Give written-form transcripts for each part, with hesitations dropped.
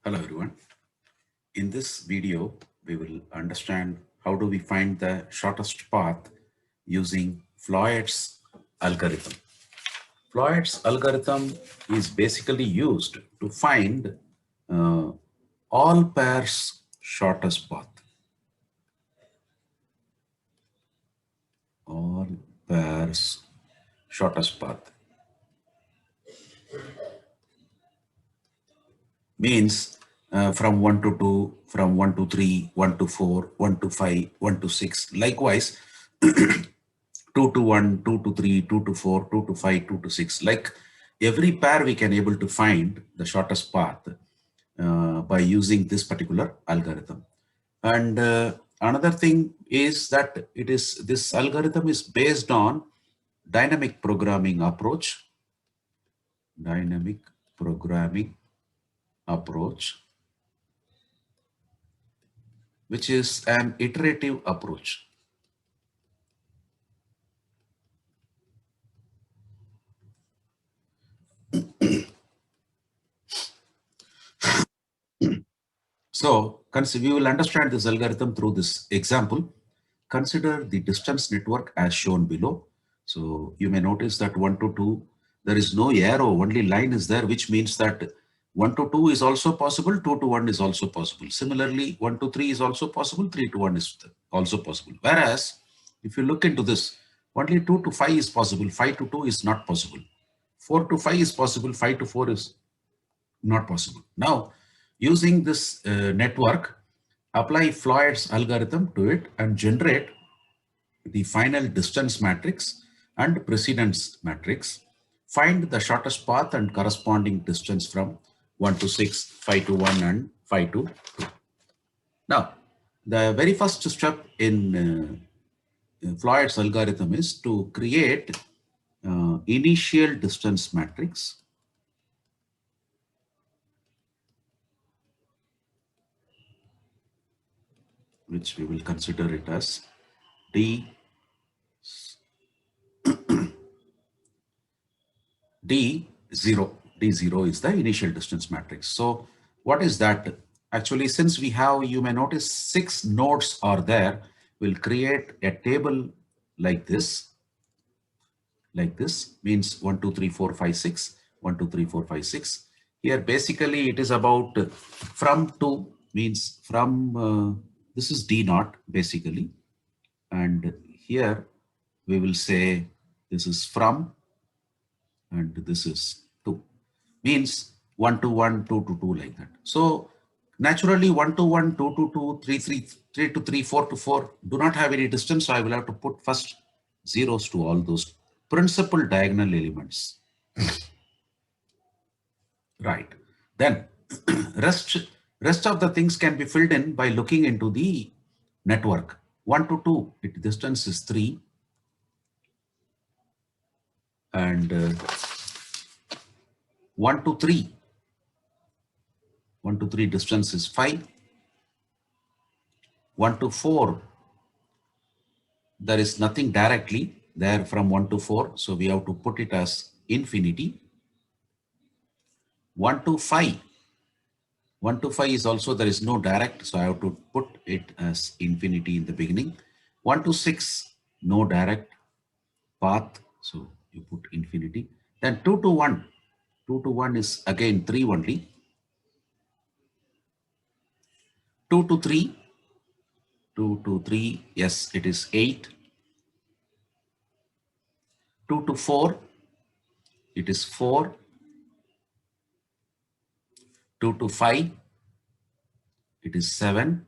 Hello everyone. In this video, we will understand how do we find the shortest path using Floyd's algorithm. Floyd's algorithm is basically used to find uh, all pairs shortest path. All pairs shortest path means from 1 to 2, from 1 to 3, 1 to 4, 1 to 5, 1 to 6. Likewise, 2 to 1, 2 to 3, 2 to 4, 2 to 5, 2 to 6. Like every pair we can able to find the shortest path by using this particular algorithm. And another thing is that this algorithm is based on dynamic programming approach. Dynamic programming approach, which is an iterative approach. So we will understand this algorithm through this example. Consider the distance network as shown below. So you may notice that 1 to 2, there is no arrow, only line is there, which means that 1 to 2 is also possible, 2 to 1 is also possible. Similarly, 1 to 3 is also possible, 3 to 1 is also possible. Whereas, if you look into this, only 2 to 5 is possible, 5 to 2 is not possible. 4 to 5 is possible, 5 to 4 is not possible. Now, using this network, apply Floyd's algorithm to it and generate the final distance matrix and precedence matrix. Find the shortest path and corresponding distance from 1 to 6, 5 to 1, and 5 to 2. Now, the very first step in Floyd's algorithm is to create initial distance matrix, which we will consider it as D D0. D0 is the initial distance matrix. So what is that? Actually, since we have, you may notice 6 nodes are there, we'll create a table like this. Like this means 1, 2, 3, 4, 5, 6, 1, 2, 3, 4, 5, 6. Here, basically, it is about from to means from, this is D0 basically. And here we will say this is from, and this is 2, means 1 to 1, 2 to 2, like that. So naturally 1 to 1, 2 to 2, 3 to 3, 4 to 4 do not have any distance. So I will have to put first zeros to all those principal diagonal elements. Right. Then rest of the things can be filled in by looking into the network. 1 to 2, its distance is 3. And 1 to 3, 1 to 3 distance is 5. 1 to 4, there is nothing directly there from 1 to 4. So we have to put it as infinity. 1 to 5. 1 to 5 is also, there is no direct. So I have to put it as infinity in the beginning. 1 to 6, no direct path. So you put infinity. Then 2 to 1. 2 to 1 is again 3 only. 2 to 3. 2 to 3, yes, it is 8. 2 to 4, it is 4. 2 to 5, it is 7.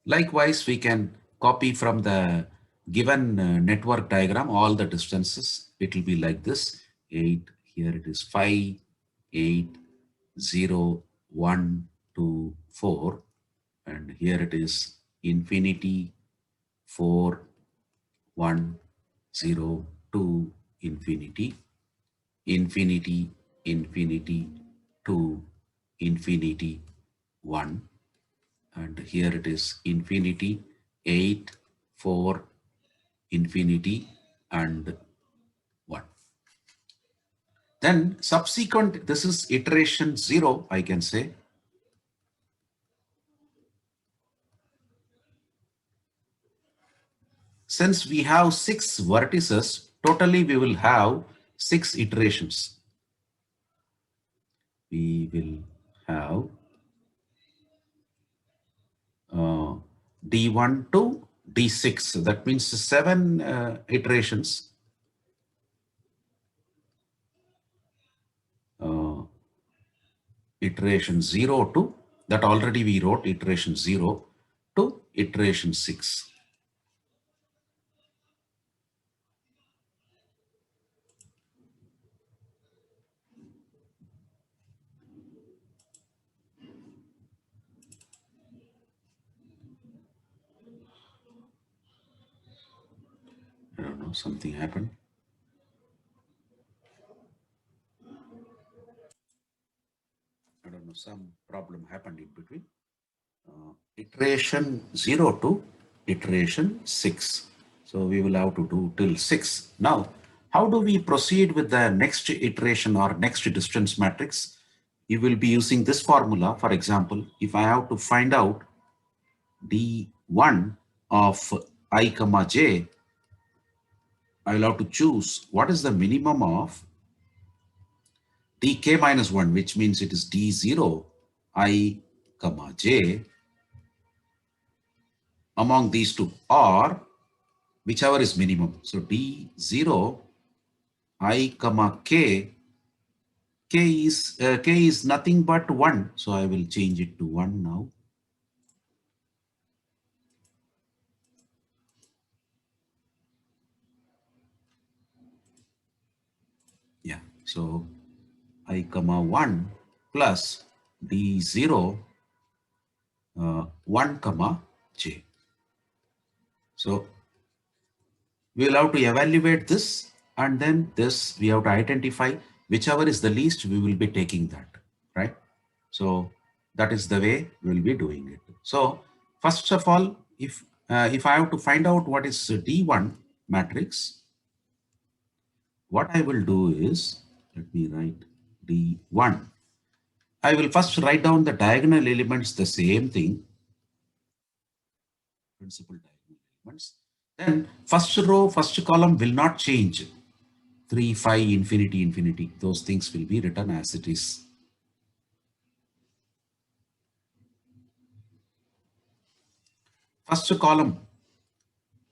Likewise, we can copy from the given network diagram all the distances. It will be like this: 8, here it is 5, 8, 0, 1, 2, 4, and here it is infinity, 4, 1, 0, 2, infinity, infinity, infinity, 2, infinity, 1. And here it is infinity, 8, 4, infinity, and 1. Then subsequent, this is iteration 0, I can say. Since we have 6 vertices, totally we will have 6 iterations. We will have D1 to D6. So that means 7 iterations. Iteration 0 to, that already we wrote, iteration 0 to iteration 6. I don't know, something happened. I don't know, some problem happened in between. Iteration 0 to iteration 6. So we will have to do till 6. Now, how do we proceed with the next iteration or next distance matrix? You will be using this formula. For example, if I have to find out D1 of I comma j, I will have to choose what is the minimum of dk minus 1, which means it is d0 I comma j among these two, or whichever is minimum. So d0 I comma k is nothing but 1. So I will change it to 1 now. Yeah. So I comma 1 plus d0 1 comma j. So we will have to evaluate this, and then this we have to identify whichever is the least, we will be taking that, right? So that is the way we will be doing it. So first of all, if I have to find out what is D1 matrix, what I will do is, let me write D1. I will first write down the diagonal elements, the same thing, principal diagonal elements. Then first row, first column will not change. 3, 5, infinity, infinity. Those things will be written as it is. First column,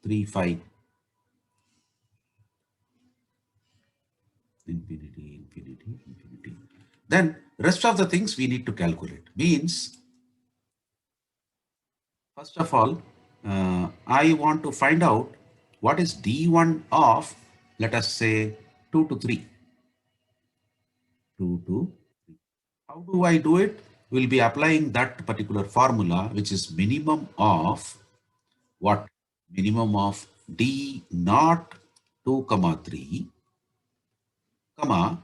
3, 5. Infinity, infinity, infinity. Then rest of the things we need to calculate. Means, first of all, I want to find out what is D1 of, let us say, 2 to 3. 2 to 3. How do I do it? We'll be applying that particular formula, which is minimum of what? Minimum of D naught 2 comma 3 comma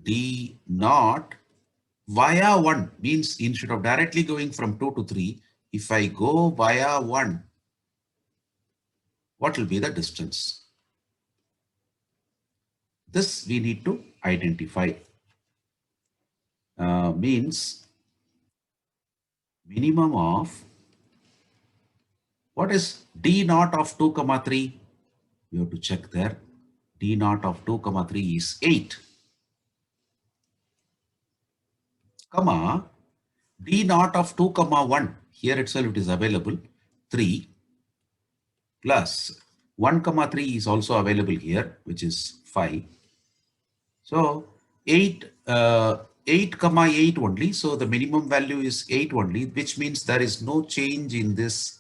D naught via 1, means instead of directly going from 2 to 3, if I go via 1, what will be the distance? This we need to identify. Means minimum of, what is D naught of 2 comma 3? We have to check there. D naught of 2 comma 3 is 8, comma D naught of 2 comma 1. Here itself it is available 3, plus 1 comma 3 is also available here, which is 5. So 8 comma 8 only. So the minimum value is 8 only, which means there is no change in this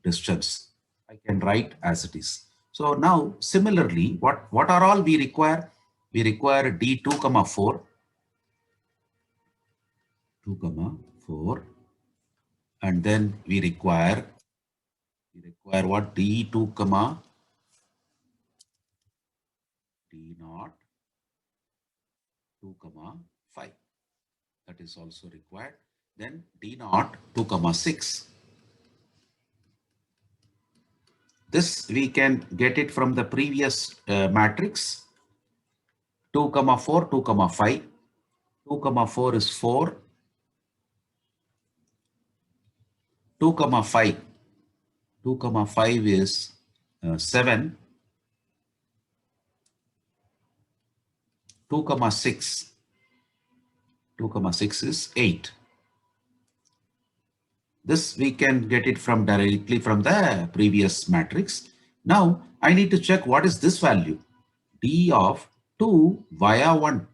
distance. I can write as it is. So now similarly, what are all we require? We require D2 comma 4, 2 comma 4, and then we require what? D2 comma D naught 2 comma 5. That is also required. Then D naught 2 comma 6. This we can get it from the previous matrix. 2 comma 4, 2 comma 5. 2 comma 4 is 4. 2 comma 5. 2 comma 5 is 7. 2 comma 6. 2 comma 6 is 8. This we can get it from directly from the previous matrix. Now I need to check what is this value. D of 2 via 1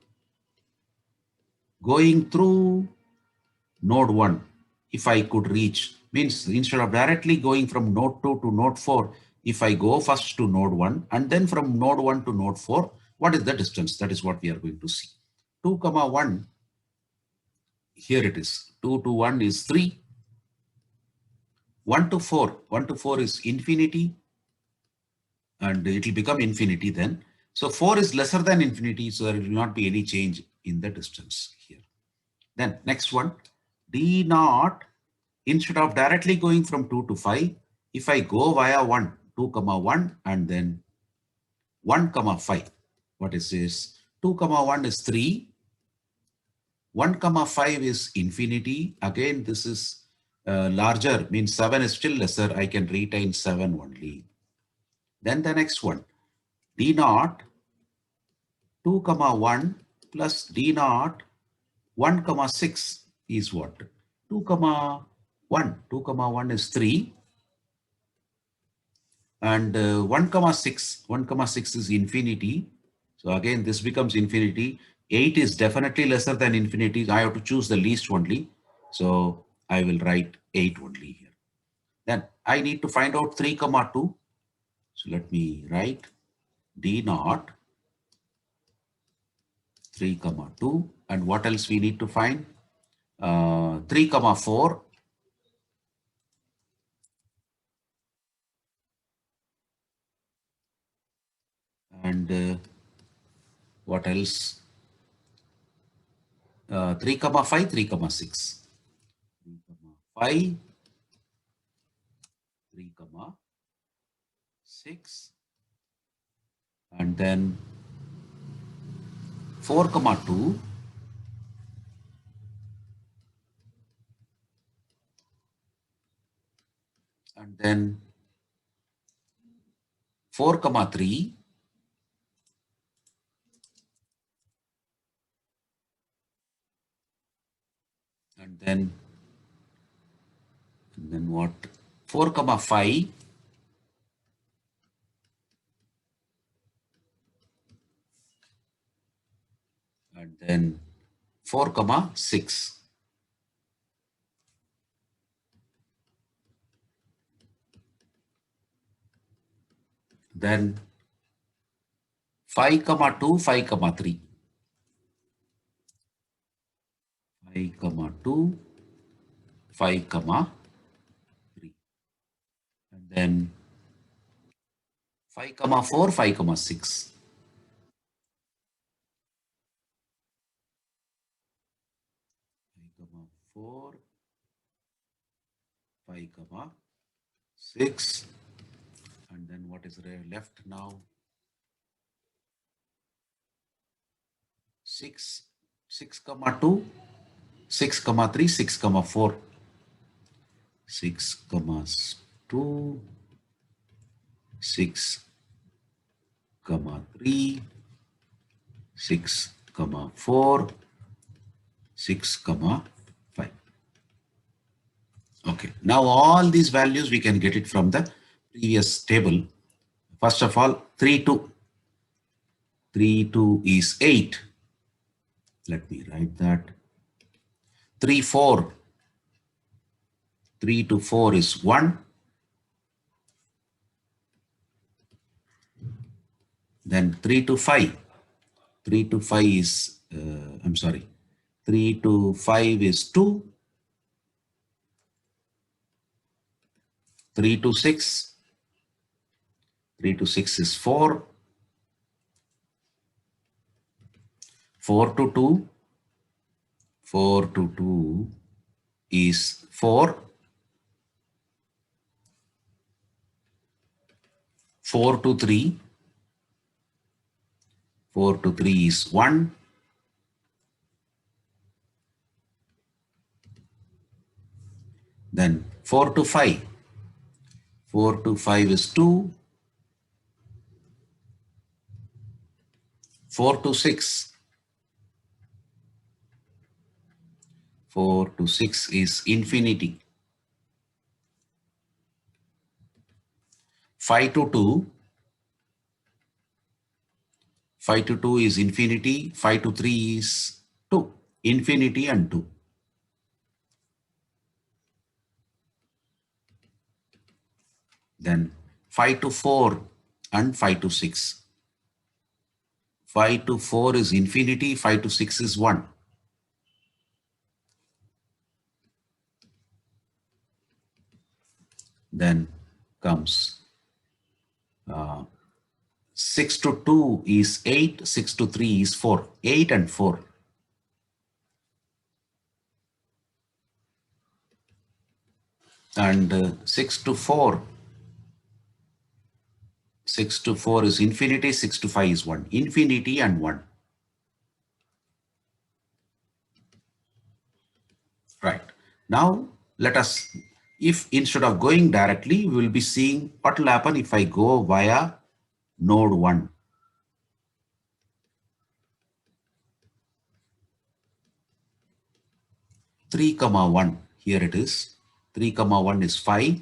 going through node 1. If I could reach, means instead of directly going from node 2 to node 4, if I go first to node 1 and then from node 1 to node 4, what is the distance? That is what we are going to see. 2 comma 1, here it is. 2 to 1 is 3. 1 to 4, 1 to 4 is infinity, and it will become infinity then. So 4 is lesser than infinity, so there will not be any change in the distance here. Then next one, D naught, instead of directly going from 2 to 5, if I go via 1, 2 comma 1 and then 1 comma 5, what is this? 2 comma 1 is 3, 1 comma 5 is infinity. Again, this is larger, means 7 is still lesser. I can retain 7 only. Then the next one, D naught 2 comma 1 plus D naught 1 comma 6 is what? 2 comma 1. 2 comma 1 is 3. And 1 comma 6. 1 comma 6 is infinity. So again, this becomes infinity. 8 is definitely lesser than infinity. I have to choose the least only. So I will write 8 only here. Then I need to find out 3 comma 2. So let me write D naught 3 comma 2. And what else we need to find? 3 comma 4. And what else? 3 comma 5, 3 comma 6. 3 comma 5, 3 comma 6. And then 4 comma 2. And then 4 comma 3. And then what? 4 comma 5. And then 4 comma 6. Then 5 comma 2, 5 comma 3. 5 comma 2, 5 comma 3. And then 5 comma 4, 5 comma 6. 5 comma 4, 5 comma 6. And then what is left now? 6, 6 comma 2, 6 comma 3, 6 comma 4. 6 comma 2, 6 comma 3, 6 comma 4, 6 comma 5. Okay, now all these values we can get it from the previous table. First of all, 3 2. 3 2 is 8. Let me write that. 3 4. 3 to 4 is 1. Then 3 to 5. 3 to 5 is, I'm sorry, 3 to 5 is 2. 3 to 6. 3 to 6 is 4. 4 to 2. 4 to 2 is 4. 4 to 3. 4 to 3 is 1. Then 4 to 5. 4 to 5 is 2. 4 to 6. 4 to 6 is infinity. 5 to 2. 5 to 2 is infinity. 5 to 3 is 2. Infinity and 2. Then 5 to 4 and 5 to 6. 5 to 4 is infinity. 5 to 6 is 1. Then comes 6 to 2 is 8. 6 to 3 is 4. 8 and 4. And 6 to 4. 6 to 4 is infinity. 6 to 5 is 1. Infinity and 1. Right. Now let us, if instead of going directly, we will be seeing what will happen if I go via node 1. 3 comma 1. Here it is. 3 comma 1 is 5.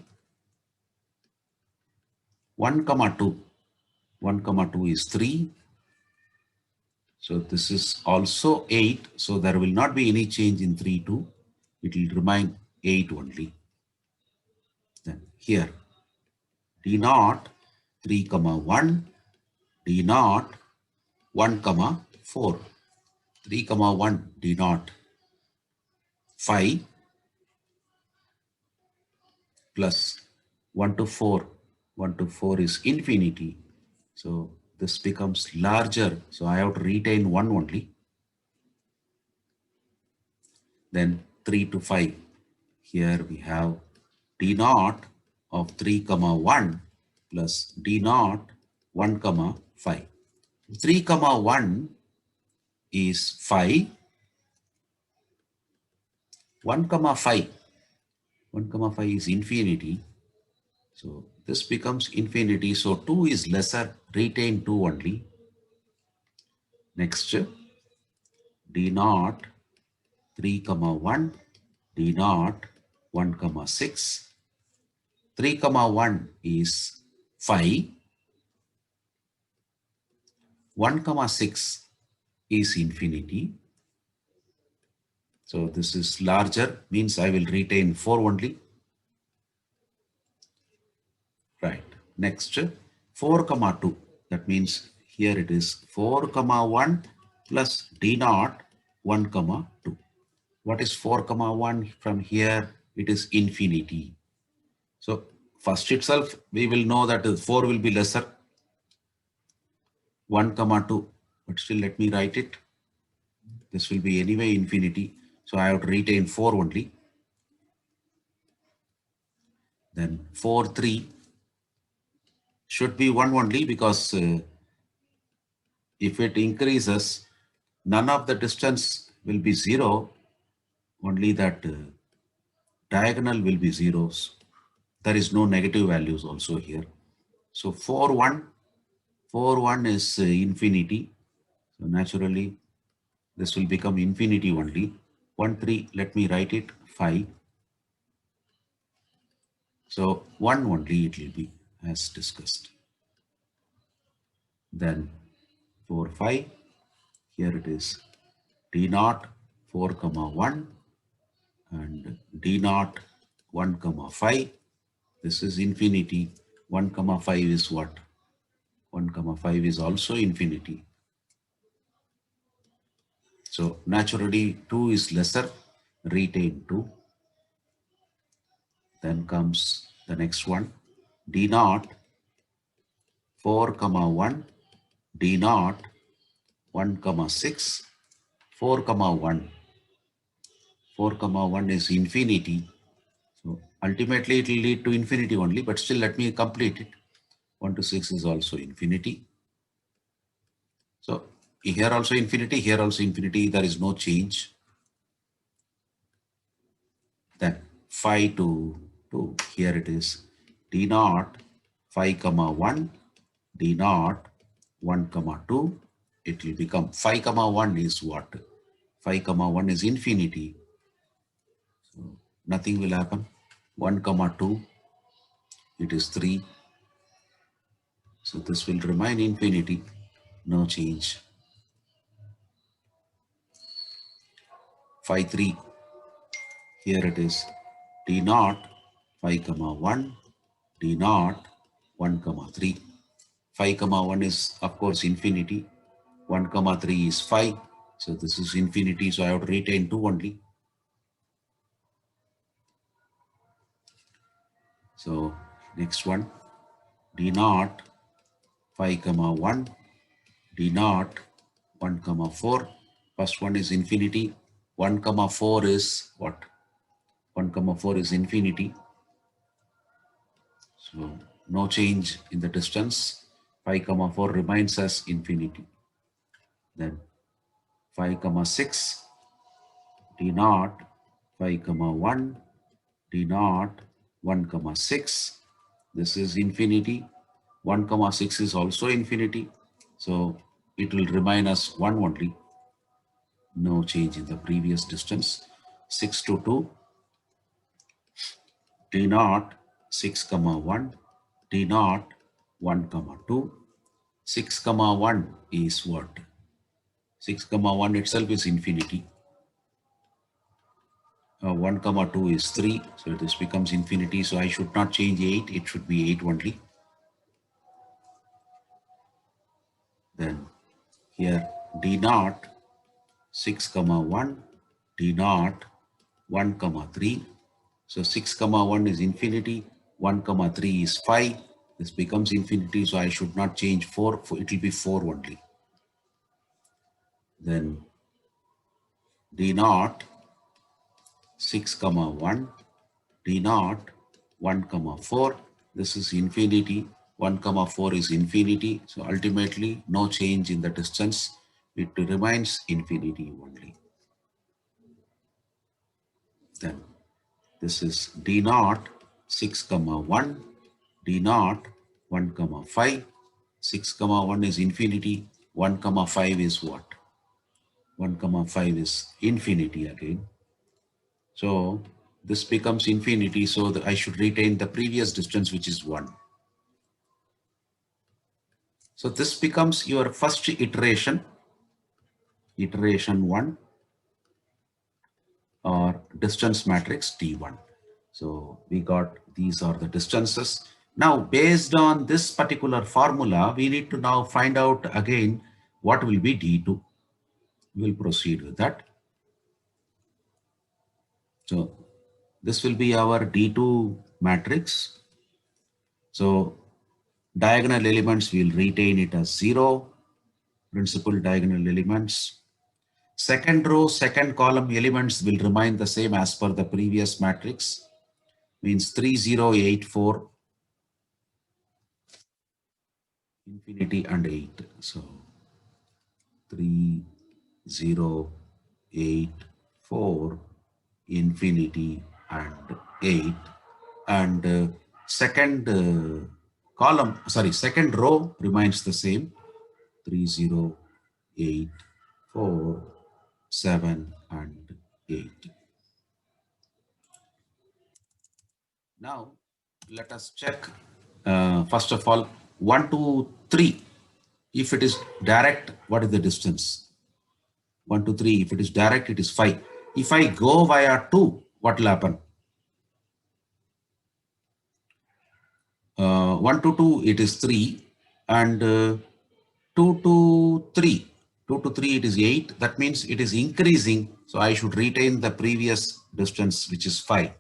1 comma 2. 1 comma 2 is 3. So this is also 8. So there will not be any change in 3 2. It will remain 8 only. Then here D naught 3 comma 1. D naught 1 comma 4. 3 comma 1 D naught 5 plus 1 to 4. 1 to 4 is infinity. So this becomes larger. So I have to retain 1 only. Then 3 to 5. Here we have D naught of 3 comma 1 plus D naught 1 comma 5. 3 comma 1 is 5. 1 comma 5. 1 comma 5 is infinity. So this becomes infinity. So 2 is lesser. Retain 2 only. Next, D naught 3 comma 1. D naught 1 comma 6. 3 comma 1 is 5. 1 comma 6 is infinity. So this is larger, means I will retain 4 only. Right. Next, 4 comma 2. That means here it is 4 comma 1 plus D naught 1 comma 2. What is 4 comma 1 from here? It is infinity. So first itself, we will know that 4 will be lesser. 1 comma 2. But still let me write it. This will be anyway infinity. So I have to retain 4 only. Then 4, 3 should be 1 only, because if it increases, none of the distance will be 0. Only that diagonal will be zeros. There is no negative values also here. So 4, 1. 4, 1 is infinity. So naturally, this will become infinity only. 1, 3, let me write it, 5. So 1 only it will be, as discussed. Then 4, 5. Here it is D naught 4 comma 1 and D naught 1 comma 5. This is infinity. 1 comma 5 is what? 1 comma 5 is also infinity. So naturally 2 is lesser, retain 2. Then comes the next one, D naught 4 comma 1, D naught 1 comma 6, 4 comma 1. 4 comma 1 is infinity. So ultimately it will lead to infinity only, but still let me complete it. 1 to 6 is also infinity. So Here also infinity, here also infinity, there is no change. Then 5 to 2, here it is d naught 5 comma 1, d naught 1 comma 2. It will become 5 comma 1 is what? 5 comma 1 is infinity. So nothing will happen. 1 comma 2, it is 3. So this will remain infinity, no change. 5 3, here it is d naught 5 comma 1, d naught 1 comma 3. 5 comma 1 is of course infinity. 1 comma 3 is 5. So this is infinity. So I have to retain 2 only. So next one, d naught 5 comma 1, d naught 1 comma 4. First one is infinity. 1 comma 4 is what? 1 comma 4 is infinity. So no change in the distance. 5 comma 4 remains as infinity. Then 5 comma 6, d naught 5 comma 1, d naught 1 comma 6. This is infinity. 1 comma 6 is also infinity. So it will remain as 1 only. No change in the previous distance. 6 to 2, d naught 6 comma 1, d naught 1 comma 2. 6 comma 1 is what? 6 comma 1 itself is infinity. 1 comma 2 is 3. So this becomes infinity. So I should not change 8. It should be 8 only. Then here d naught 6 comma 1, d naught 1 comma 3. So 6 comma 1 is infinity. 1 comma 3 is 5. This becomes infinity. So I should not change 4. It will be 4 only. Then d naught 6 comma 1, d naught 1 comma 4. This is infinity. 1 comma 4 is infinity. So ultimately no change in the distance. It remains infinity only. Then this is d naught 6 comma 1, d naught 1 comma 5. 6 comma 1 is infinity. 1 comma 5 is what? 1 comma 5 is infinity again. So this becomes infinity. So that I should retain the previous distance, which is 1. So this becomes your first iteration, iteration 1, or distance matrix T1. So we got, these are the distances. Now, based on this particular formula, we need to now find out again what will be D2. We'll proceed with that. So this will be our D2 matrix. So diagonal elements, we'll retain it as 0, principal diagonal elements. Second row, second column elements will remain the same as per the previous matrix, means 3, 0, 8, 4, infinity and 8. So 3, 0, 8, 4, infinity and 8. And second column, sorry, second row remains the same, 3, 0, 8, 4, 7 and 8. Now let us check first of all 1, 2, 3. If it is direct, what is the distance? 1, 2, 3. If it is direct, it is 5. If I go via 2, what will happen? 1 to 2, it is 3, and 2 to 3. 2 to 3, it is 8. That means it is increasing. So I should retain the previous distance, which is 5.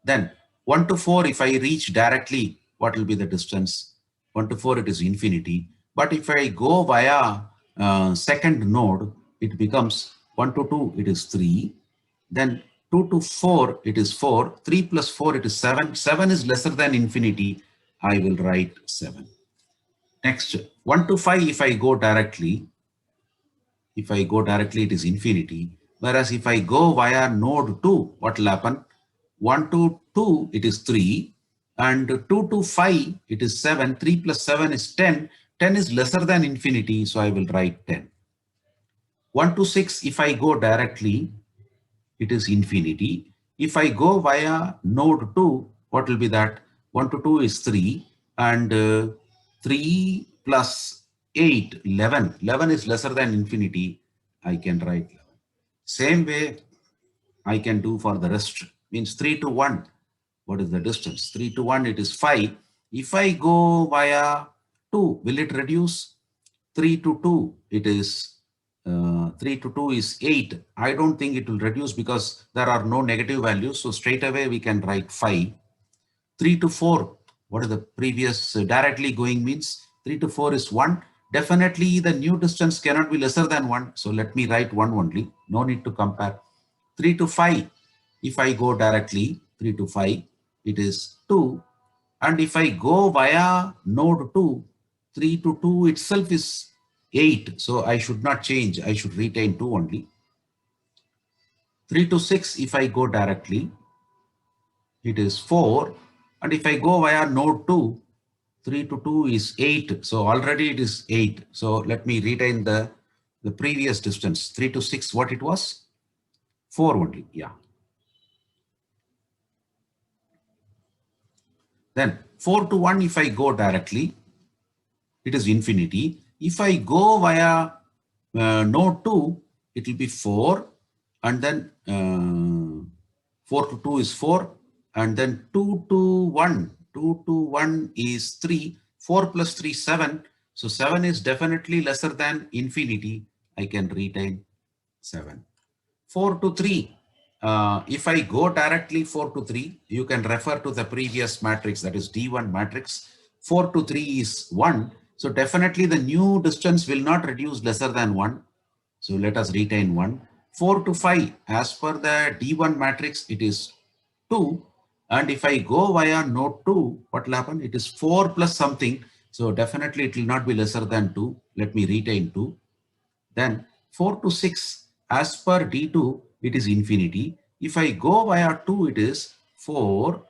Then 1 to 4, if I reach directly, what will be the distance? 1 to 4, it is infinity. But if I go via second node, it becomes 1 to 2, it is 3. Then 2 to 4, it is 4. 3 plus 4, it is 7. 7 is lesser than infinity. I will write 7. Next, 1 to 5, if I go directly, If I go directly, it is infinity. Whereas if I go via node 2, what will happen? 1 to 2, it is 3. And 2 to 5, it is 7. 3 plus 7 is 10. 10 is lesser than infinity, so I will write 10. 1 to 6, if I go directly, it is infinity. If I go via node 2, what will be that? 1 to 2 is 3. And 3 plus 8, 11. 11 is lesser than infinity. I can write 11. Same way I can do for the rest. Means 3 to 1. What is the distance? 3 to 1, it is 5. If I go via 2, will it reduce? 3 to 2, it is 3 to 2 is 8. I don't think it will reduce because there are no negative values. So straight away we can write 5. 3 to 4, what is the previous directly going means? 3 to 4 is 1. Definitely the new distance cannot be lesser than 1. So let me write 1 only. No need to compare. 3 to 5, if I go directly, 3 to 5, it is 2. And if I go via node 2, 3 to 2 itself is 8. So I should not change. I should retain 2 only. 3 to 6, if I go directly, it is 4. And if I go via node 2, 3 to 2 is 8. So already it is 8. So let me retain the previous distance. 3 to 6, what it was? 4 only. Yeah. Then 4 to 1, if I go directly, it is infinity. If I go via node 2, it will be 4. And then 4 to 2 is 4. And then 2 to 1. 2 to 1 is 3. 4 plus 3, 7. So 7 is definitely lesser than infinity. I can retain 7. 4 to 3. If I go directly 4 to 3, you can refer to the previous matrix, that is D1 matrix. 4 to 3 is 1. So definitely the new distance will not reduce lesser than 1. So let us retain 1. 4 to 5, as per the D1 matrix, it is 2. And if I go via node 2, what will happen? It is 4 plus something. So definitely it will not be lesser than 2. Let me retain 2. Then 4 to 6, as per D2, it is infinity. If I go via 2, it is 4.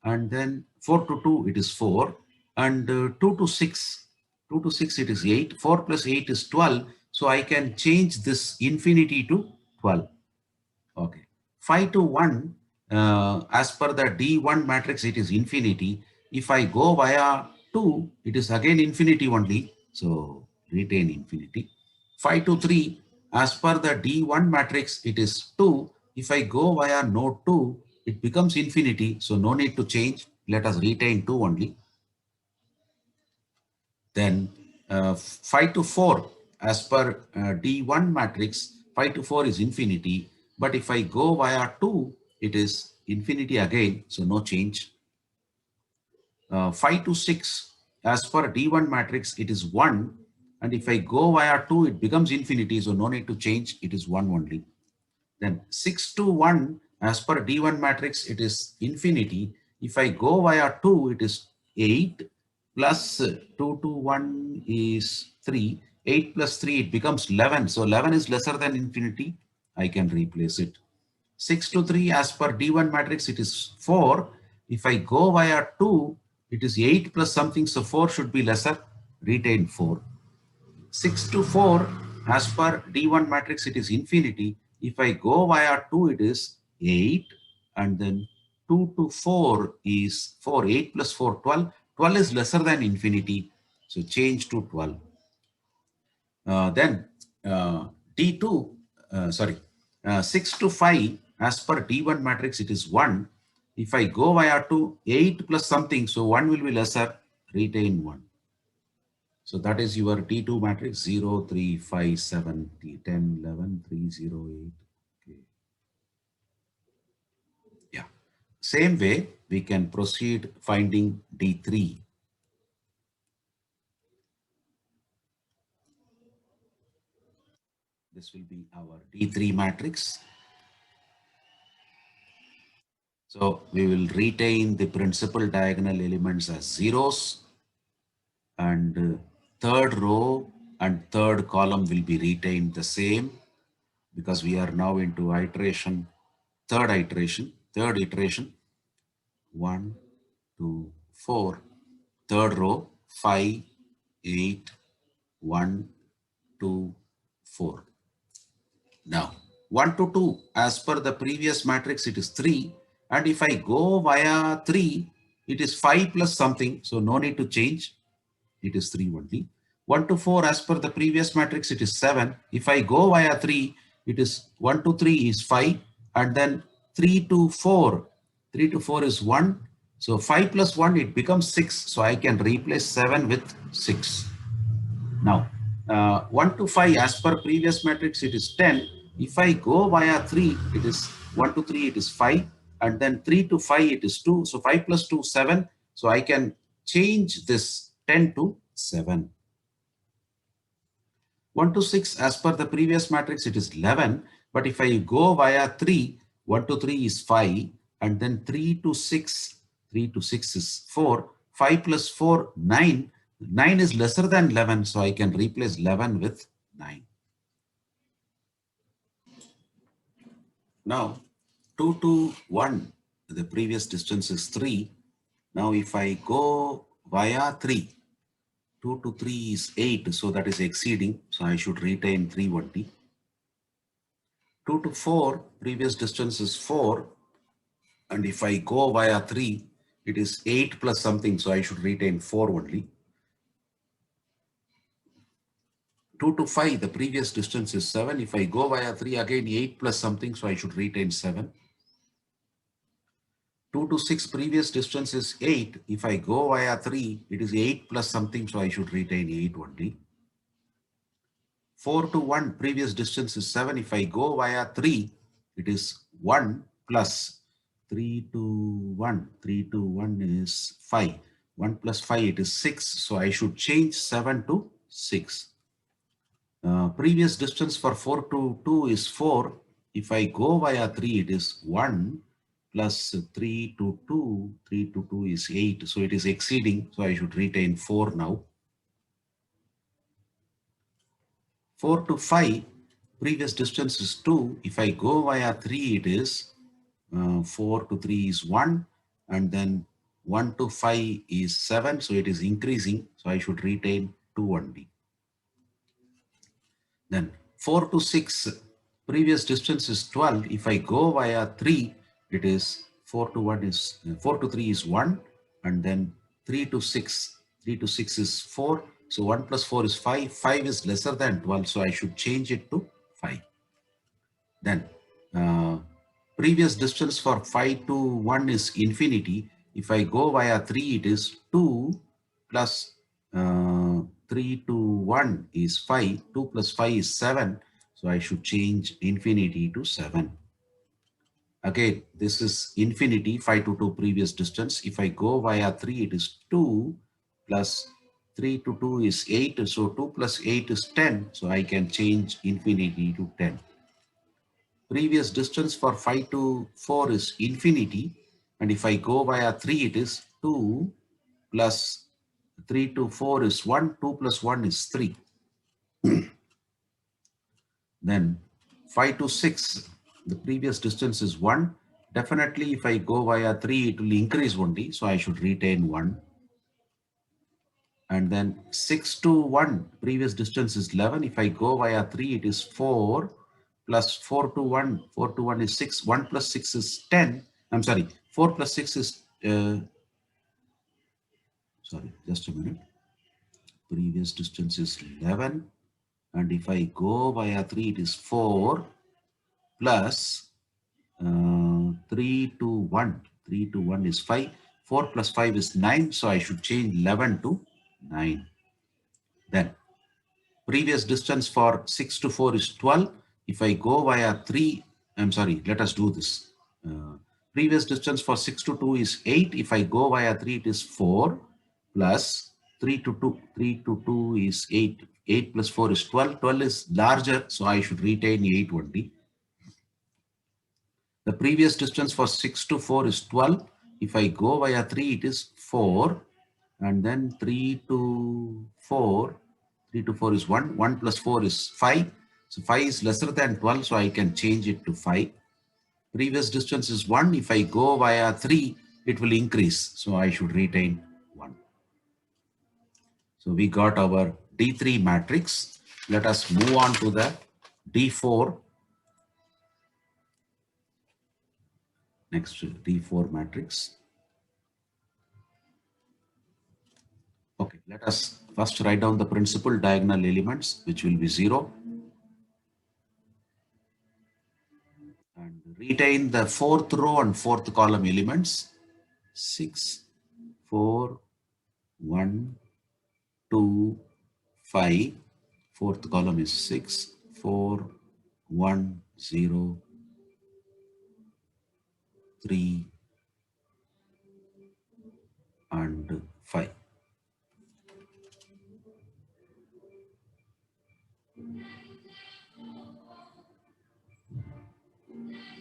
And then 4 to 2, it is 4. And 2 to 6, 2 to 6, it is 8. 4 plus 8 is 12. So I can change this infinity to 12. Okay. 5 to 1, as per the D1 matrix, it is infinity. If I go via 2, it is again infinity only. So retain infinity. 5 to 3, as per the D1 matrix, it is 2. If I go via node 2, it becomes infinity. So no need to change. Let us retain 2 only. Then 5 to 4, as per D1 matrix, 5 to 4 is infinity. But if I go via 2, it is infinity again. So no change. 5 to 6, as per D1 matrix, it is 1. And if I go via 2, it becomes infinity. So no need to change. It is 1 only. Then 6 to 1, as per D1 matrix, it is infinity. If I go via 2, it is 8 plus 2 to 1 is 3. 8 plus 3, it becomes 11. So 11 is lesser than infinity. I can replace it. 6 to 3, as per D1 matrix, it is 4. If I go via 2, it is 8 plus something. So 4 should be lesser. Retain 4. 6 to 4, as per D1 matrix, it is infinity. If I go via 2, it is 8. And then 2 to 4 is 4. 8 plus 4, 12. 12 is lesser than infinity. So change to 12. Then D2, 6 to 5, as per D1 matrix, it is 1. If I go via 2, 8 plus something. So 1 will be lesser. Retain 1. So that is your T2 matrix 0, 3, 5, 7, 10, 11, 3, 0, 8. Okay. Yeah. Same way, we can proceed finding D3. This will be our D3 matrix. So we will retain the principal diagonal elements as zeros. And third row and third column will be retained the same because we are now into iteration, third iteration, 1, 2, 4, third row, 5, 8, 1, 2, 4. Now, 1 to 2, as per the previous matrix, it is 3. And if I go via 3, it is 5 plus something. So no need to change. It is 3 only. 1 to 4, as per the previous matrix, it is 7. If I go via 3, it is 1 to 3 is 5. And then 3 to 4, 3 to 4 is 1. So 5 plus 1, it becomes 6. So I can replace 7 with 6. Now, 1 to 5, as per previous matrix, it is 10. If I go via 3, it is 1 to 3, it is 5. And then 3 to 5, it is 2. So 5 plus 2, 7. So I can change this 10 to 7. 1 to 6, as per the previous matrix, it is 11. But if I go via 3, 1 to 3 is 5. And then 3 to 6, 3 to 6 is 4. 5 plus 4, 9. 9 is lesser than 11, so I can replace 11 with 9. Now, 2 to 1, the previous distance is 3. Now, if I go via 3, 2 to 3 is 8, so that is exceeding, so I should retain 3 only. 2 to 4, previous distance is 4, and if I go via 3, it is 8 plus something, so I should retain 4 only. 2 to 5, the previous distance is 7. If I go via 3, again 8 plus something, so I should retain 7. 2 to 6, previous distance is 8. If I go via 3, it is 8 plus something, so I should retain 8 only. 4 to 1, previous distance is 7. If I go via 3, it is 1 plus 3 to 1. 3 to 1 is 5. 1 plus 5, it is 6. So I should change 7 to 6. Previous distance for 4 to 2 is 4. If I go via 3, it is 1 plus 3 to 2. 3 to 2 is 8. So it is exceeding. So I should retain 4 now. 4 to 5, previous distance is 2. If I go via 3, it is 4 to 3 is 1. And then 1 to 5 is 7. So it is increasing. So I should retain 2 only. Then 4 to 6, previous distance is 12. If I go via 3, it is 4 to 1 is 4 to 3 is 1. And then 3 to 6, 3 to 6 is 4. So 1 plus 4 is 5. 5 is lesser than 12. So I should change it to 5. Then previous distance for 5 to 1 is infinity. If I go via 3, it is 2 plus 3 to 1 is 5. 2 plus 5 is 7. So I should change infinity to 7. Again, this is infinity, 5 to 2 previous distance. If I go via 3, it is 2 plus 3 to 2 is 8. So 2 plus 8 is 10. So I can change infinity to 10. Previous distance for 5 to 4 is infinity. And if I go via 3, it is 2 plus 3 to 4 is 1. 2 plus 1 is 3. Then 5 to 6, the previous distance is 1. Definitely, if I go via 3, it will increase only. So I should retain 1. And then 6 to 1, previous distance is 11. If I go via 3, it is 4 plus 4 to 1. 4 to 1 is 6. 1 plus 6 is 10. I'm sorry, 4 plus 6 is, sorry, just a minute. Previous distance is 11. And if I go via 3, it is 4 plus 3 to 1. 3 to 1 is 5. 4 plus 5 is 9. So I should change 11 to 9. Then previous distance for 6 to 4 is 12. If I go via 3, I'm sorry, let us do this. Previous distance for 6 to 2 is 8. If I go via 3, it is 4 plus 3 to 2. 3 to 2 is 8. 8 plus 4 is 12. 12 is larger, so I should retain 8 only. The previous distance for 6 to 4 is 12. If I go via 3, it is 4. And then 3 to 4. 3 to 4 is 1. 1 plus 4 is 5. So 5 is lesser than 12, so I can change it to 5. Previous distance is 1. If I go via 3, it will increase. So I should retain 1. So we got our D3 matrix. Let us move on to the D4. Next D4 matrix. Okay, let us first write down the principal diagonal elements, which will be 0. And retain the fourth row and fourth column elements. 6, 4, 1, 2, 5. Fourth column is 6, 4, 1, 0, 3, and 5.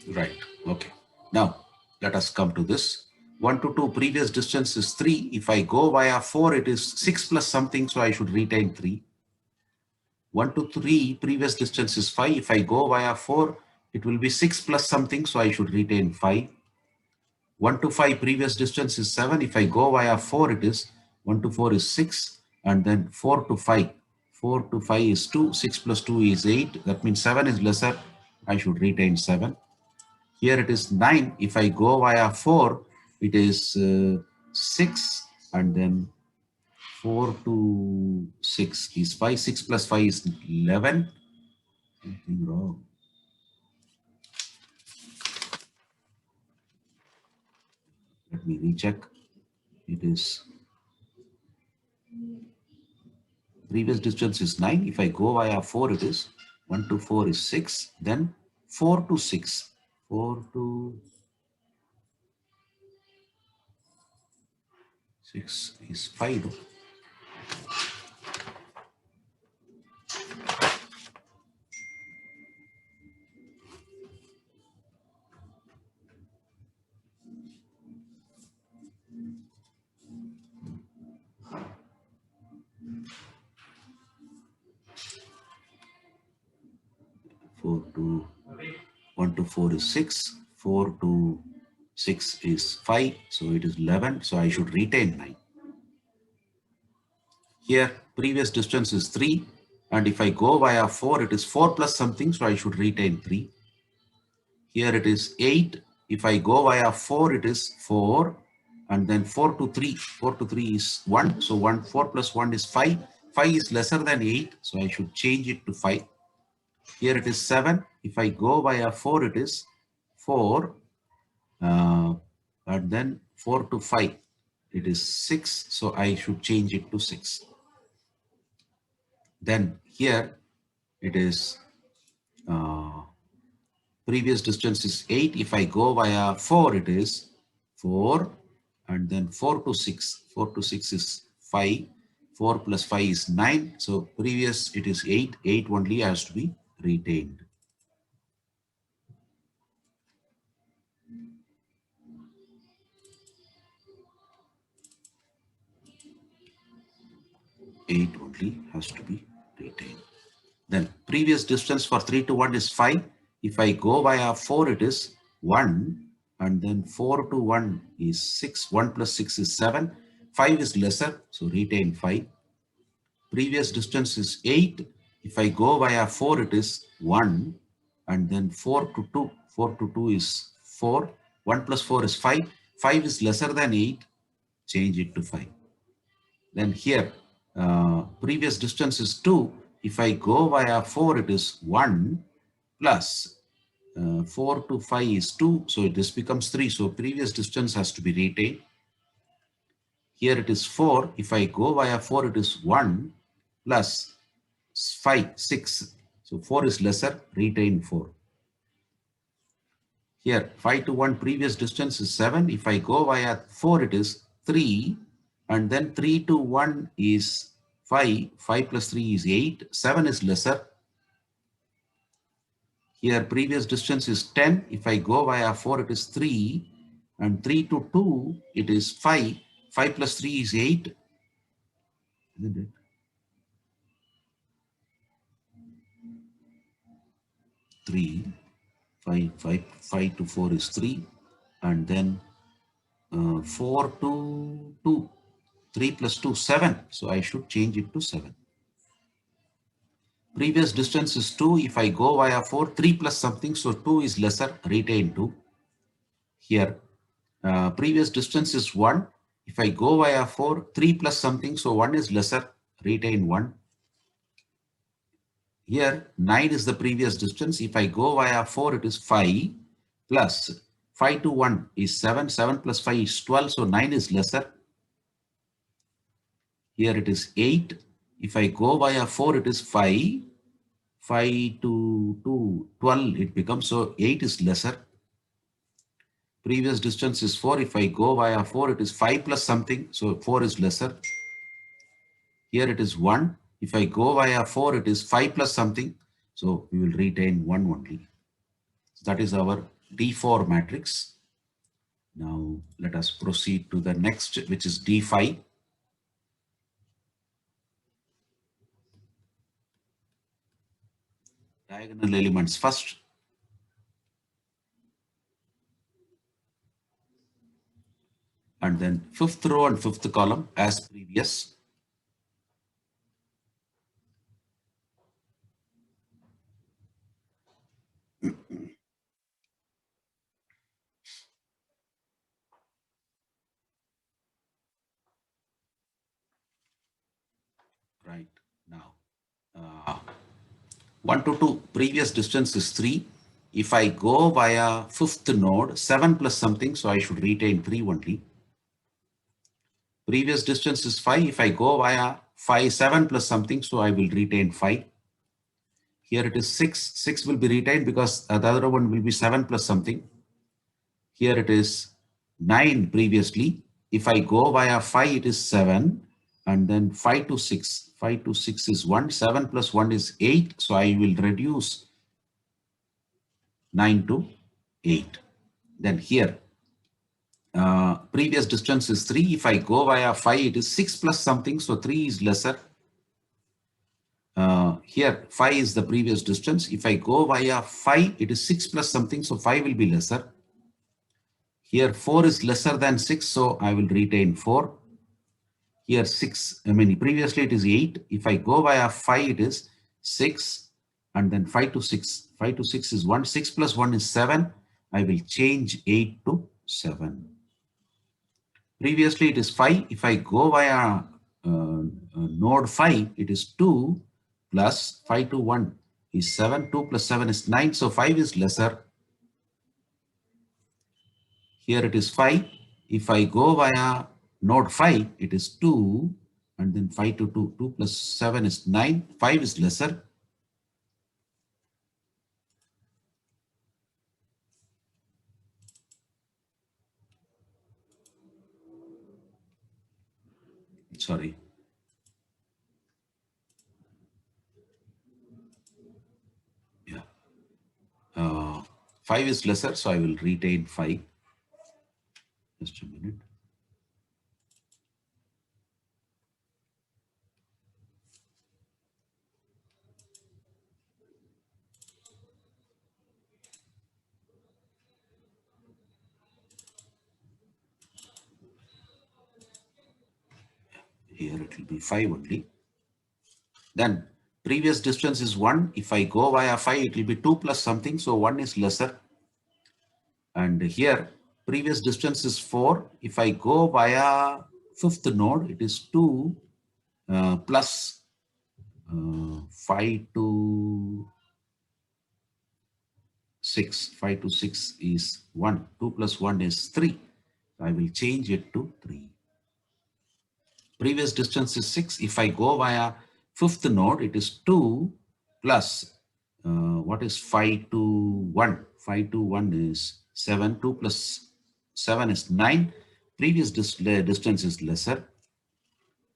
Right. Okay. Now let us come to this. 1 to 2 previous distance is 3. If I go via 4, it is 6 plus something, so I should retain 3. 1 to 3 previous distance is 5. If I go via 4, it will be 6 plus something, so I should retain 5. 1 to 5 previous distance is 7. If I go via 4, it is 1 to 4 is 6, and then 4 to 5. 4 to 5 is 2. 6 plus 2 is 8. That means 7 is lesser. I should retain 7. Here it is 9. If I go via 4, it is 6, and then 4 to 6 is 5. 6 plus 5 is 11. Something wrong. Let me recheck. It is previous distance is 9. If I go via 4, it is 1 to 4 is 6. Then 4 to 6. 4 to 6 is 5. 4 to 1 to 4 is 6. 4 to 6 is 5. So it is 11. So I should retain 9. Here previous distance is 3. And if I go via 4, it is 4 plus something. So I should retain 3. Here it is 8. If I go via 4, it is 4. And then 4 to 3. 4 to 3 is 1. So 4 plus 1 is 5. 5 is lesser than 8. So I should change it to 5. Here it is 7. If I go via 4, it is 4. And then 4 to 5. It is 6. So I should change it to 6. Then here it is previous distance is 8. If I go via 4, it is 4. And then 4 to 6. 4 to 6 is 5. 4 plus 5 is 9. So previous it is 8. 8 only has to be retained. Eight only has to be retained. Then previous distance for 3 to 1 is 5. If I go via 4, it is 1. And then 4 to 1 is 6. 1 plus 6 is 7. 5 is lesser, so retain 5. Previous distance is 8. If I go via 4, it is 1. And then 4 to 2. 4 to 2 is 4. 1 plus 4 is 5. 5 is lesser than 8. Change it to 5. Then here, previous distance is 2. If I go via 4, it is 1 plus 4 to 5 is 2. So this becomes 3. So previous distance has to be retained. Here it is 4. If I go via 4, it is 1 plus 5, 6. So 4 is lesser, retain 4. Here 5 to 1 previous distance is 7. If I go via 4, it is 3. And then 3 to 1 is 5. 5 plus 3 is 8. 7 is lesser. Here previous distance is 10. If I go via 4, it is 3. And 3 to 2, it is 5. 5 plus 3 is 8. Isn't it? 3, 5 to 4 is 3, and then 4 to 2, 3 plus 2, 7. So I should change it to 7. Previous distance is 2. If I go via 4, 3 plus something, so 2 is lesser, retain 2. Here, previous distance is 1. If I go via 4, 3 plus something, so 1 is lesser, retain 1. Here, 9 is the previous distance. If I go via 4, it is 5 plus 5 to 1 is 7. 7 plus 5 is 12, so 9 is lesser. Here it is 8. If I go via 4, it is 5. 5 to 12, it becomes, so 8 is lesser. Previous distance is 4. If I go via 4, it is 5 plus something, so 4 is lesser. Here it is 1. If I go via 4, it is 5 plus something, so we will retain 1 only. So that is our D4 matrix. Now let us proceed to the next, which is D5. Diagonal elements first. And then fifth row and fifth column as previous. Right now, 1 to 2, previous distance is 3. If I go via fifth node, 7 plus something, so I should retain 3 only. Previous distance is 5. If I go via 5, 7 plus something, so I will retain 5. Here it is 6. 6 will be retained because the other one will be 7 plus something. Here it is 9 previously. If I go via 5, it is 7. And then 5 to 6. 5 to 6 is 1. 7 plus 1 is 8. So I will reduce 9 to 8. Then here, previous distance is 3. If I go via 5, it is 6 plus something. So 3 is lesser. Here 5 is the previous distance. If I go via 5, it is 6 plus something. So 5 will be lesser. Here 4 is lesser than 6. So I will retain 4. Here 6, previously it is 8. If I go via 5, it is 6. And then 5 to 6. 5 to 6 is 1. 6 plus 1 is 7. I will change 8 to 7. Previously it is 5. If I go via node 5, it is 2 plus 5 to 1 is 7. 2 plus 7 is 9. So 5 is lesser. Here it is 5. If I go via node 5, it is 2. And then 5 to 2. 2 plus 7 is 9. 5 is lesser. Sorry. Yeah. 5 is lesser, so I will retain 5. Just a minute. Here it will be 5 only. Then previous distance is 1. If I go via 5, it will be 2 plus something. So 1 is lesser. And here previous distance is 4. If I go via fifth node, it is 2 plus 5 to 6. 5 to 6 is 1. 2 plus 1 is 3. I will change it to 3. Previous distance is 6. If I go via fifth node, it is 2 plus what is 5 to 1? 5 to 1 is 7. 2 plus 7 is 9. Previous distance is lesser.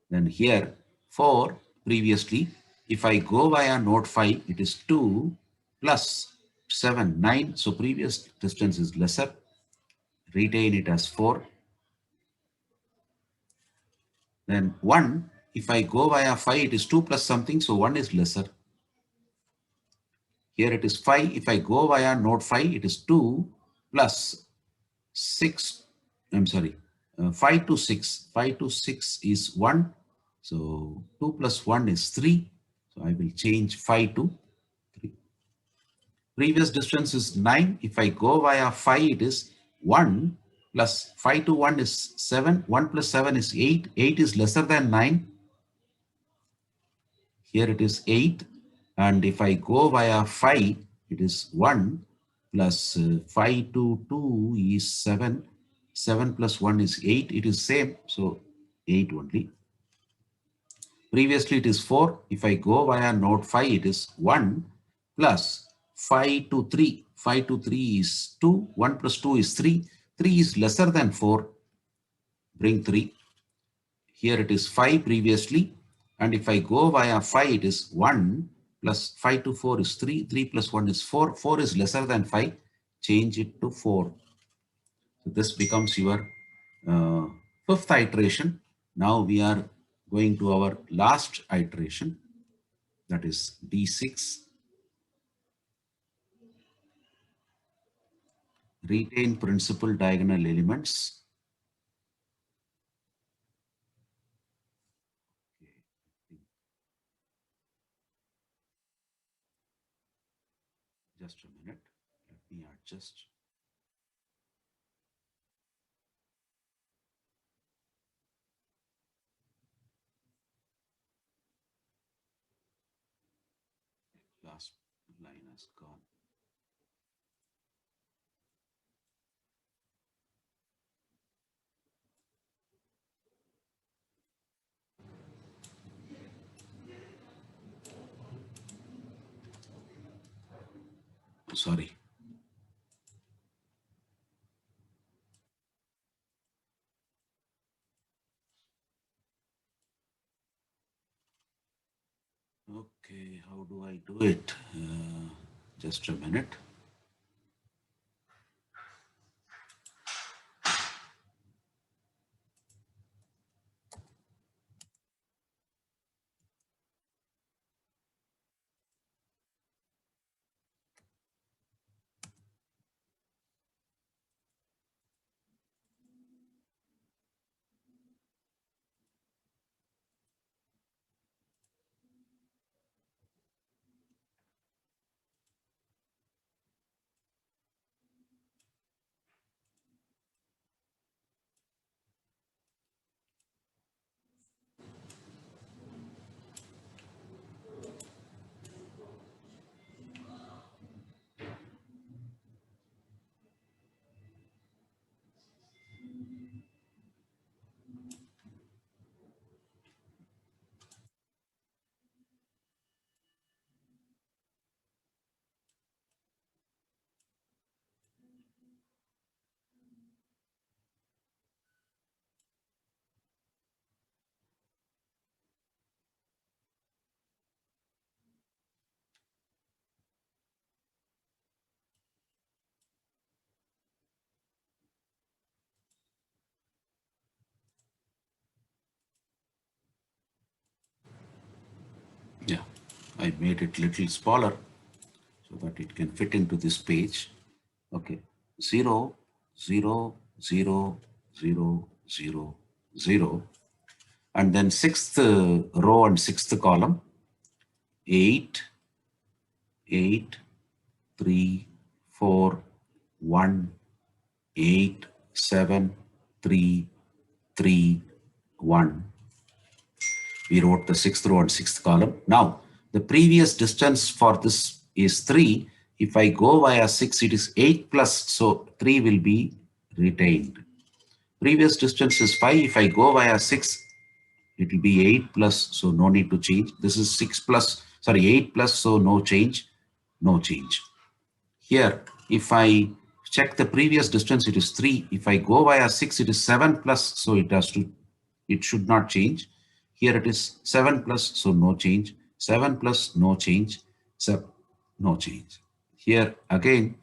Then here 4 previously. If I go via node 5, it is 2 plus 7, 9. So previous distance is lesser. Retain it as 4. Then 1, if I go via 5, it is 2 plus something, so 1 is lesser. Here it is 5. If I go via node 5, it is 2 plus 6. I'm sorry, 5 to 6. 5 to 6 is 1. So 2 plus 1 is 3. So I will change 5 to 3. Previous distance is 9. If I go via 5, it is 1 plus 5 to 1 is 7. 1 plus 7 is 8. 8 is lesser than 9. Here it is 8. And if I go via 5, it is 1 plus 5 to 2 is 7. 7 plus 1 is 8. It is same. So 8 only. Previously it is 4. If I go via node 5, it is 1 plus 5 to 3. 5 to 3 is 2. 1 plus 2 is 3. 3 is lesser than 4. Bring 3. Here it is 5 previously. And if I go via 5, it is 1 plus 5 to 4 is 3. 3 plus 1 is 4. 4 is lesser than 5. Change it to 4. So this becomes your fifth iteration. Now we are going to our last iteration, that is D6. Retain principal diagonal elements. Just a minute. Let me adjust. Last line has gone. Sorry. Okay, how do I do it? Just a minute. Yeah, I made it little smaller so that it can fit into this page. Okay, 0, 0, 0, 0, 0, 0. And then sixth row and sixth column, 8, 8, 3, 4, 1, 8, 7, 3, 3, 1. We wrote the sixth row and sixth column. Now, the previous distance for this is 3. If I go via 6, it is 8 plus, so 3 will be retained. Previous distance is 5. If I go via 6, it will be 8 plus, so no need to change. This is 6 plus, sorry, 8 plus, so no change, no change. Here, if I check the previous distance, it is 3. If I go via 6, it is 7 plus, so it should not change. Here it is 7 plus, so no change. 7 plus, no change. 7, no change. Here again,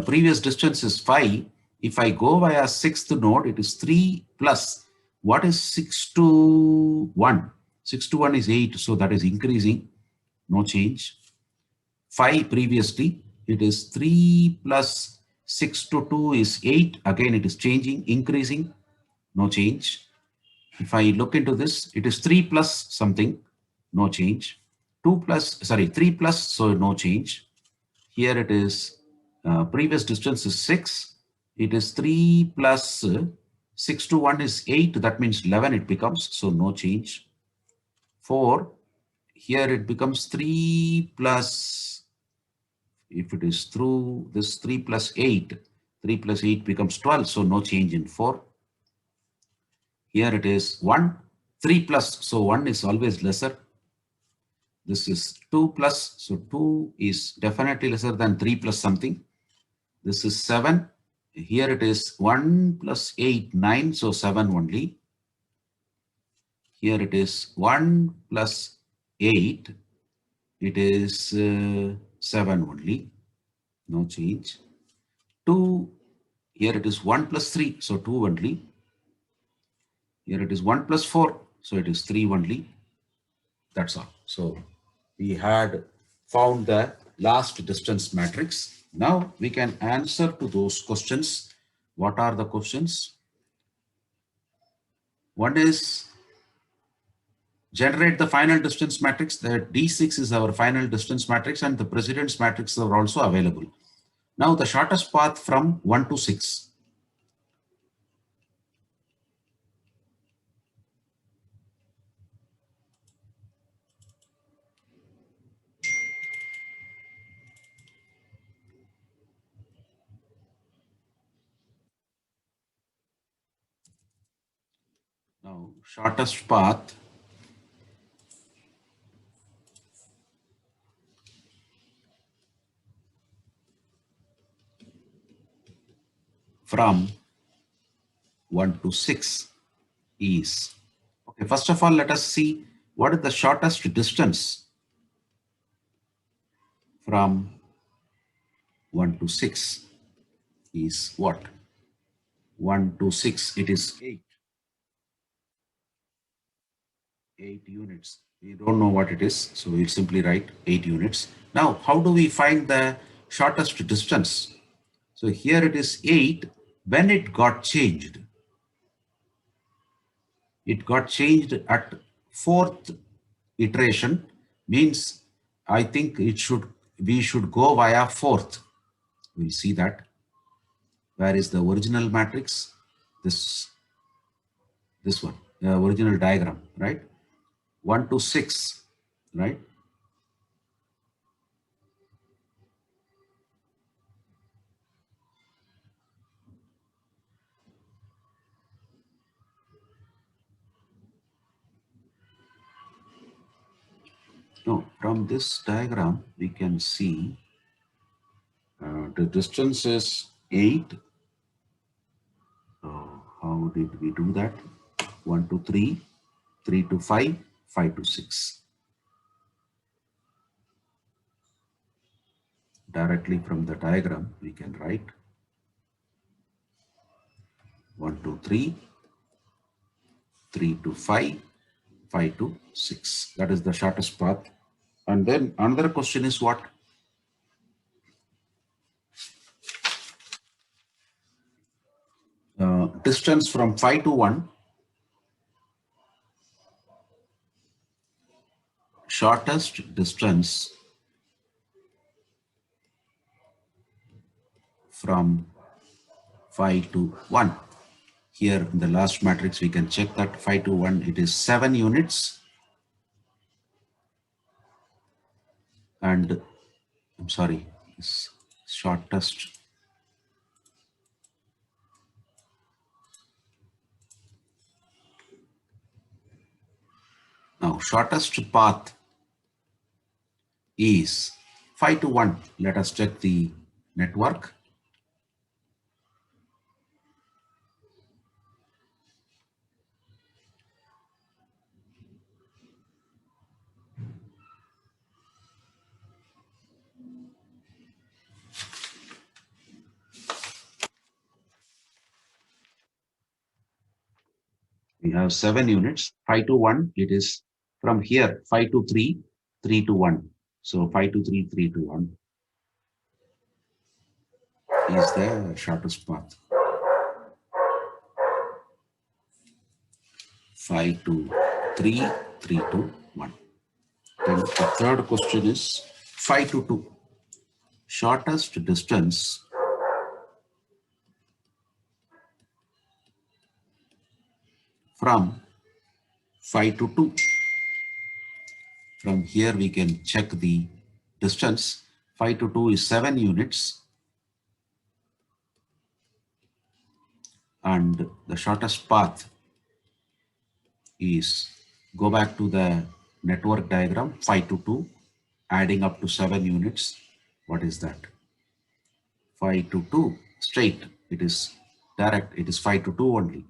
previous distance is 5. If I go via sixth node, it is 3 plus. What is 6 to 1? 6 to 1 is 8, so that is increasing. No change. 5 previously. It is 3 plus 6 to 2 is 8. Again, it is changing, increasing, no change. If I look into this, it is 3 plus something, no change. 2 plus, sorry, 3 plus, so no change. Here it is, previous distance is 6. It is 3 plus 6 to 1 is 8. That means 11 it becomes, so no change. 4, here it becomes 3 plus, if it is through this 3 plus 8, 3 plus 8 becomes 12, so no change in 4. Here it is 1, 3 plus, so 1 is always lesser. This is 2 plus, so 2 is definitely lesser than 3 plus something. This is 7. Here it is 1 plus 8, 9, so 7 only. Here it is 1 plus 8, it is 7 only, no change. 2, here it is 1 plus 3, so 2 only. Here it is 1 plus 4, so it is 3 only. That's all. So we had found the last distance matrix. Now we can answer to those questions. What are the questions? One is generate the final distance matrix. The D6 is our final distance matrix and the precedence matrix are also available. Now the shortest path from 1 to 6. Now shortest path from 1 to 6 is, okay, first of all, let us see what is the shortest distance from 1 to 6 is what? 1 to 6, it is 8 units. We don't know what it is, so we'll simply write 8 units. Now, how do we find the shortest distance? So here it is 8. When it got changed at fourth iteration, means I think we should go via fourth. We'll see that. Where is the original matrix? This one, the original diagram, right? 1 to 6, right? No, from this diagram, we can see the distance is 8. So how did we do that? 1 to 3, 3 to 5, 5 to 6. Directly from the diagram, we can write 1 to 3, 3 to 5, 5 to 6. That is the shortest path. And then another question is what? Distance from 5 to 1, shortest distance from 5 to 1. Here in the last matrix, we can check that 5 to 1, it is 7 units. And I'm sorry, it's shortest. Now, shortest path is 5 to 1. Let us check the network. We have 7 units. 5 to 1, it is from here 5 to 3, 3 to 1. So 5 to 3, 3 to 1 is the shortest path. 5 to 3, 3 to 1. Then the third question is 5 to 2. Shortest distance from 5 to 2. From here we can check the distance. 5 to 2 is 7 units. And the shortest path is, go back to the network diagram, 5 to 2, adding up to 7 units. What is that? 5 to 2 straight. It is direct. It is 5 to 2 only.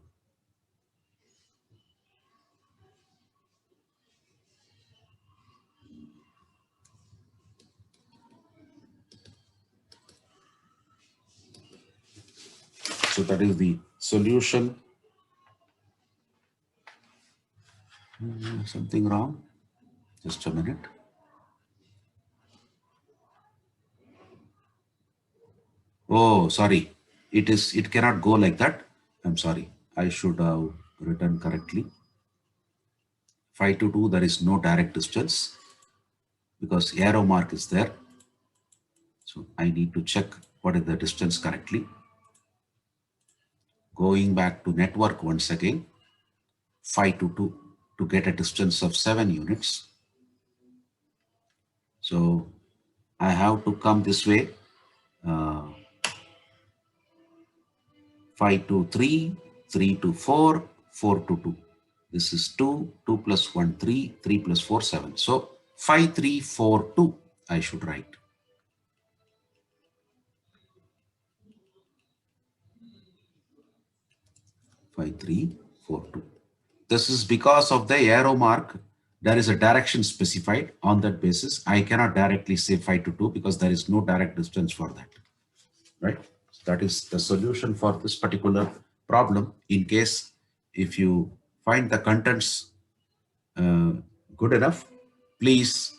So that is the solution. Something wrong? Just a minute. Oh, sorry. It cannot go like that. I'm sorry. I should have written correctly. 5 to 2, there is no direct distance because arrow mark is there. So I need to check what is the distance correctly. Going back to network once again, 5 to 2 to get a distance of 7 units. So I have to come this way. 5 to 3, 3 to 4, 4 to 2. This is 2, 2 plus 1, 3, 3 plus 4, 7. So 5, 3, 4, 2, I should write. 5, 3, 4, 2. This is because of the arrow mark. There is a direction specified. On that basis, I cannot directly say 5 to 2 because there is no direct distance for that. Right? That is the solution for this particular problem. In case if you find the contents good enough, please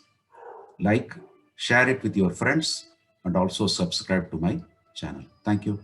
like, share it with your friends, and also subscribe to my channel. Thank you.